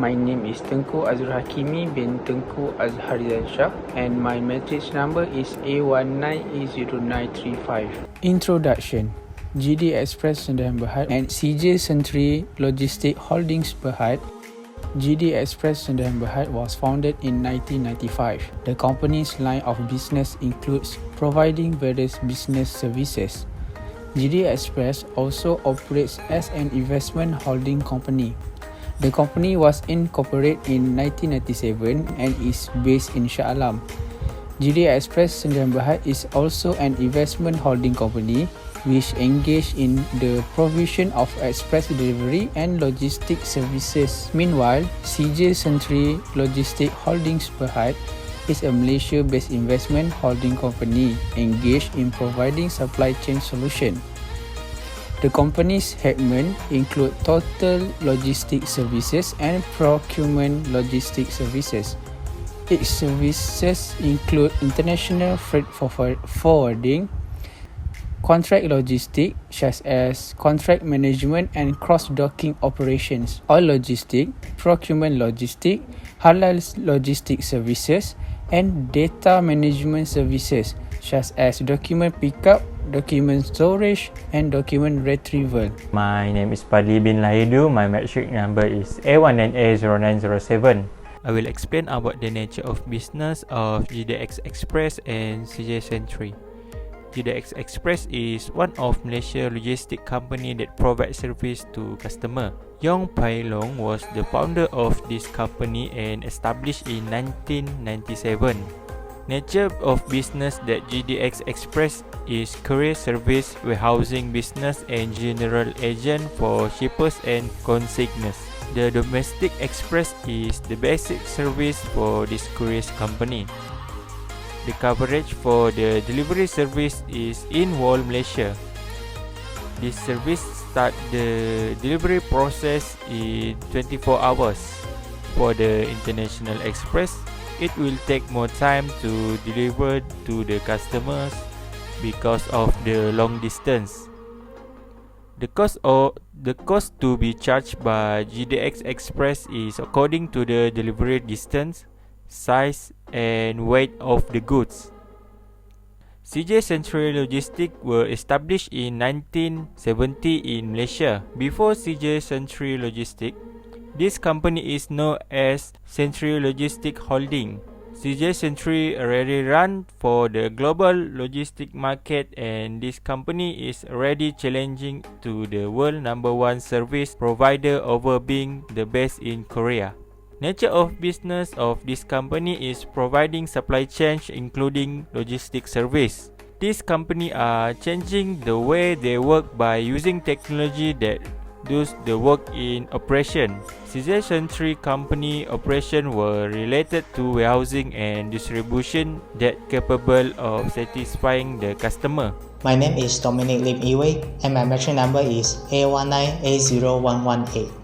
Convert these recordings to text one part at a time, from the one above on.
My name is TENGKU HAQIMIE bin TENGKU AZHARIZAN SHAH, and my matrix number is A19A0935. Introduction. GD Express Sdn Bhd and CJ Century Logistics Holdings Berhad. GD Express Sdn Bhd was founded in 1995. The company's line of business includes providing various business services. GD Express also operates as an investment holding company. The company was incorporated in 1997 and is based in Shah Alam. GD Express Sdn Bhd is also an investment holding company which engage in the provision of express delivery and logistics services. Meanwhile, CJ Century Logistics Holdings Berhad is a Malaysia-based investment holding company engaged in providing supply chain solutions. The company's segments include total logistics services and procurement logistics services. Its services include international freight forwarding, contract logistics such as contract management and cross-docking operations, oil logistics, procurement logistics, halal logistics services, and data management services such as document pickup, document storage, and document retrieval. My name is SUPADLY bin LAHIDU. My matric number is A19A0907. I will explain about the nature of business of GDX Express and CJ Century. GDX Express is one of Malaysia logistic company that provides service to customer. Yong Pai Long was the founder of this company and established in 1997. Nature of business that GDX Express is courier service, warehousing business, and general agent for shippers and consignors. The domestic express is the basic service for this courier company. The coverage for the delivery service is in whole Malaysia. This service start the delivery process in 24 hours. For the international express, it will take more time to deliver to the customers because of the long distance. The cost to be charged by GDX Express is according to the delivery distance, size, and weight of the goods. CJ Century Logistics were established in 1970 in Malaysia. Before CJ Century Logistics, this company is known as Century Logistics Holding. CJ Century already run for the global logistic market, and this company is already challenging to the world #1 service provider over being the best in Korea. Nature of business of this company is providing supply chain including logistics service. This company are changing the way they work by using technology that does the work in operation. CJ Century company operation were related to warehousing and distribution that capable of satisfying the customer. My name is Dominic and my matric number is A19A0118.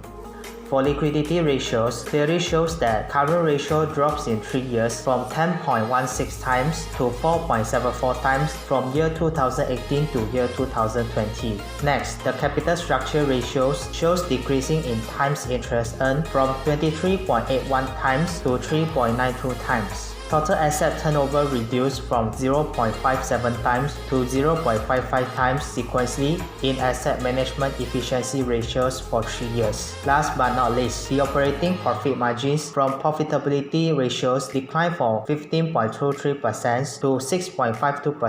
For liquidity ratios, theory shows that current ratio drops in 3 years from 10.16 times to 4.74 times from year 2018 to year 2020. Next, the capital structure ratios shows decreasing in times interest earned from 23.81 times to 3.92 times. Total asset turnover reduced from 0.57 times to 0.55 times sequentially in asset management efficiency ratios for 3 years. Last but not least, the operating profit margins from profitability ratios declined from 15.23% to 6.52%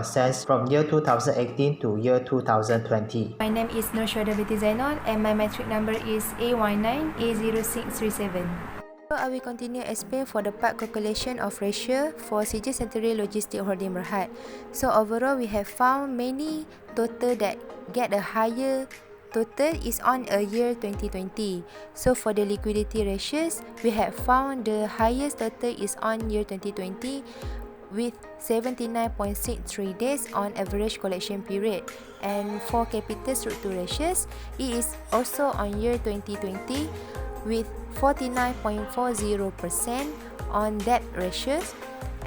from year 2018 to year 2020. My name is ZAINOL and my matric number is A19A0637. So I will continue explain for the part calculation of ratio for CJ Century Logistics Holding Berhad. So overall, we have found many total that get a higher total is on a year 2020. So for the liquidity ratios, we have found the highest total is on year 2020 with 79.63 days on average collection period. And for capital structure ratios, it is also on year 2020 with 49.40% on debt ratios.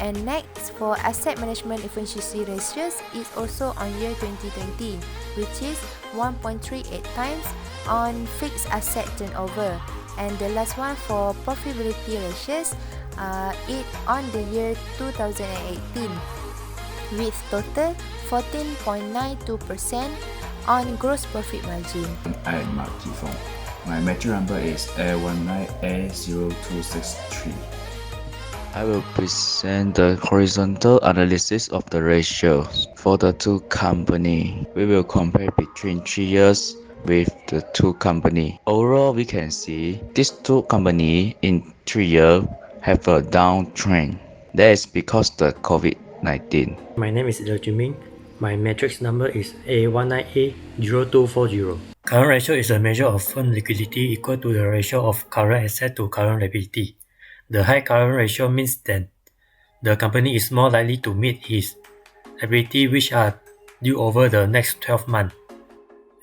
And next, for asset management efficiency ratios is also on year 2020, which is 1.38 times on fixed asset turnover. And the last one for profitability ratios, it on the year 2018 with total 14.92% on gross profit margin. I am FONG. My metric number is A19A0263. I will present the horizontal analysis of the ratio for the two companies. We will compare between 3 years with the two companies. Overall, we can see these two companies in 3 years have a downtrend. That is because the COVID-19. My name is HAQIMIE. My matrix number is A19A0240. Current ratio is a measure of firm liquidity equal to the ratio of current asset to current liability. The high current ratio means that the company is more likely to meet its liability which are due over the next 12 months.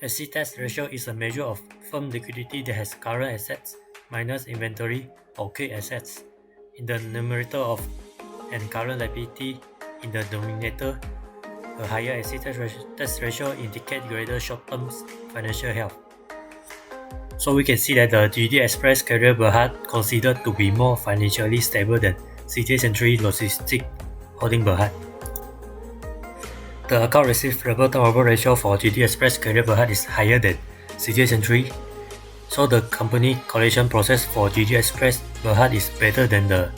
SITI ratio is a measure of firm liquidity that has current assets minus inventory or quick assets in the numerator of and current liability in the denominator. A higher SITI ratio indicates greater short-term financial health. So we can see that the GD Express carrier BERHAD considered to be more financially stable than CJ Century Logistics Holding BERHAD. The account receivable turnover ratio for GD Express carrier BERHAD is higher than CJ Century, so the company collection process for GD Express BERHAD is better than the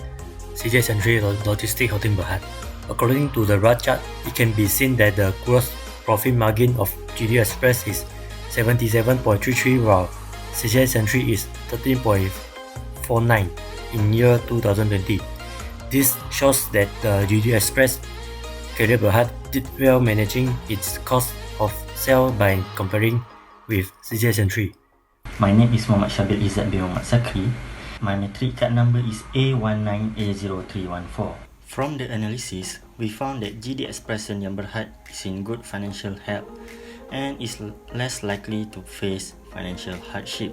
CJ Century Logistics Holding BERHAD. According to the right chart, it can be seen that the gross profit margin of GD Express is 77.33 while CJ Century is 13.49 in year 2020. This shows that the GD Express carrier BERHAD did well managing its cost of sale by comparing with CJ Century. My name is SYABIL bin SAKRI. My metric card number is A19A0314. From the analysis, we found that GD Express and BERHAD is in good financial health and is less likely to face financial hardship.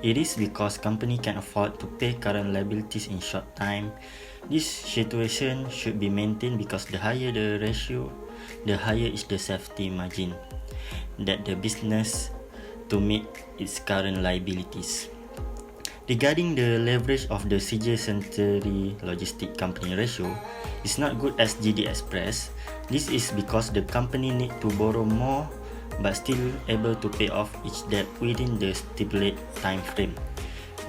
It is because company can afford to pay current liabilities in short time. This situation should be maintained because the higher the ratio, the higher is the safety margin that the business to meet its current liabilities. Regarding the leverage of the CJ Century Logistics Company ratio is not good as GD Express. This is because the company need to borrow more but still able to pay off each debt within the stipulated time frame.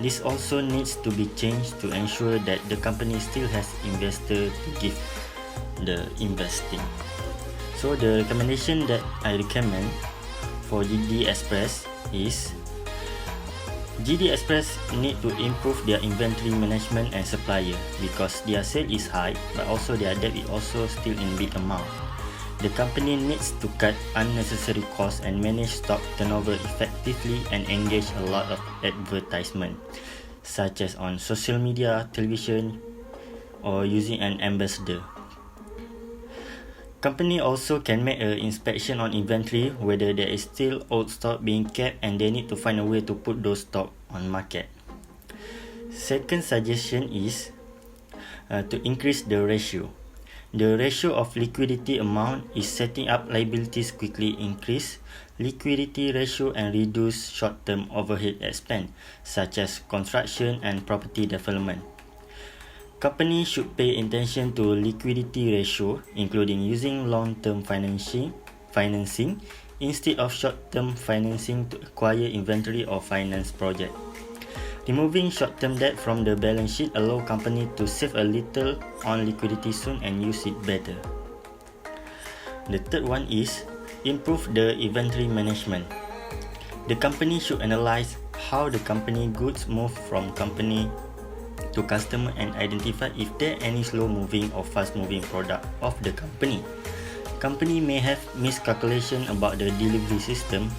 This also needs to be changed to ensure that the company still has investor to give the investing. So the recommendation that I recommend for GD Express is GD Express need to improve their inventory management and supplier because their sale is high but also their debt is also still in big amount. The company needs to cut unnecessary costs and manage stock turnover effectively and engage a lot of advertisement such as on social media, television or using an ambassador. Company also can make an inspection on inventory whether there is still old stock being kept and they need to find a way to put those stock on market. Second suggestion is to increase the ratio. The ratio of liquidity amount is setting up liabilities quickly increase liquidity ratio and reduce short-term overhead expense such as construction and property development. Company should pay attention to liquidity ratio, including using long-term financing instead of short-term financing to acquire inventory or finance project. Removing short-term debt from the balance sheet allow company to save a little on liquidity soon and use it better. The third one is improve the inventory management. The company should analyze how the company goods move from company to customer and identify if there any slow-moving or fast-moving product of the company. Company may have miscalculation about the delivery system.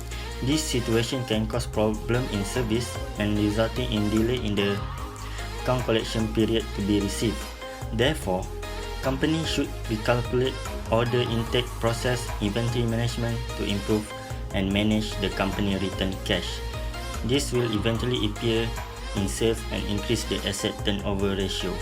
This situation can cause problem in service and resulting in delay in the account collection period to be received. Therefore, company should recalculate order intake process, inventory management to improve and manage the company return cash. This will eventually appear in sales and increase the asset turnover ratio.